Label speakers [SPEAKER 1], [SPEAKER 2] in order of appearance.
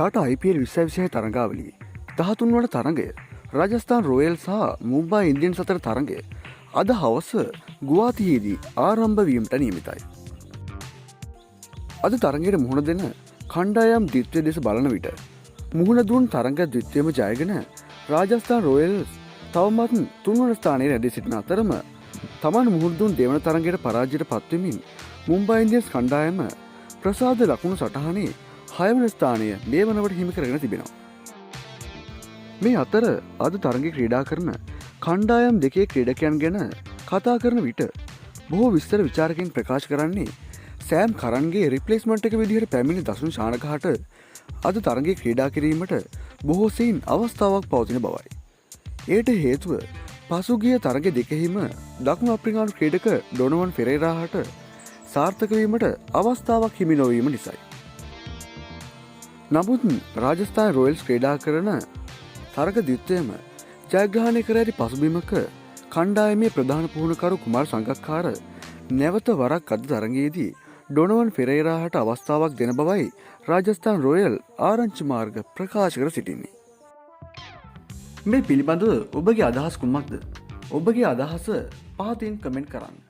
[SPEAKER 1] Tata IPL 2026 තරඟාවලියේ 13 වන තරඟය Rajasthan Royals සහ Mumbai Indians අතර තරඟය අද හවස ගුවාහාතියේදී ආරම්භ වීමට නියමිතයි. අද තරඟයට මුහුණ දෙන කණ්ඩායම් ද්විත්වය දෙස බලන විට මුහුණ දුන් තරඟ ද්විත්වයම ජයගෙන රාජස්ථාන් රොයල්ස් තවමත් 3 වන ස්ථානයේ රැඳී සිටින අතරම තමන් මුහුණ දුන් දෙවන තරඟයට පරාජයට පත්වෙමින් මුම්බයි ඉන්දියන්ස් කණ්ඩායම ප්‍රසාද ලකුණු සටහනේ 6 වන ස්ථානය මේ වනවට හිමි කරගෙන තිබෙනවා. මේ අතර අද තරඟේ ක්‍රීඩා කරන කණ්ඩායම් දෙකේ ක්‍රීඩකයන් ගැන කතා කරන විට බොහෝ විස්තර විචාරකයන් ප්‍රකාශ කරන්නේ සෑම් කරන්ගේ රිප්ලේස්මන්ට් එක විදිහට පැමිණි දසුන් ශානකහට අද තරඟේ ක්‍රීඩා කිරීමට බොහෝ සෙයින් අවස්ථාවක් පවතින බවයි. එයට හේතුව පසුගිය තරඟ දෙකෙහිම දකුණු අප්‍රිකානු ක්‍රීඩක ඩොනවන් ෆෙරේරාහට සාර්ථක වීමට අවස්ථාවක් හිමි නොවීම නිසායි. නමුත් රාජස්ථාන් රොයල්ස් ක්‍රීඩා කරන තරග ද්විත්වයම ජයග්‍රහණය කර ඇති පසුබිමක කණ්ඩායමේ ප්‍රධාන පුහුණුකරු කුමාර් සංගක්කාර නැවත වරක් අද තරගයේදී ඩොනවන් ෆෙරේරාහට අවස්ථාවක් දෙන බවයි රාජස්ථාන් රොයල් ආරංචි මාර්ග ප්‍රකාශ කර සිටින්නේ. මේ පිළිබඳව ඔබගේ අදහස් කුමක්ද? ඔබගේ අදහස පහතින් කමෙන්ට් කරන්න.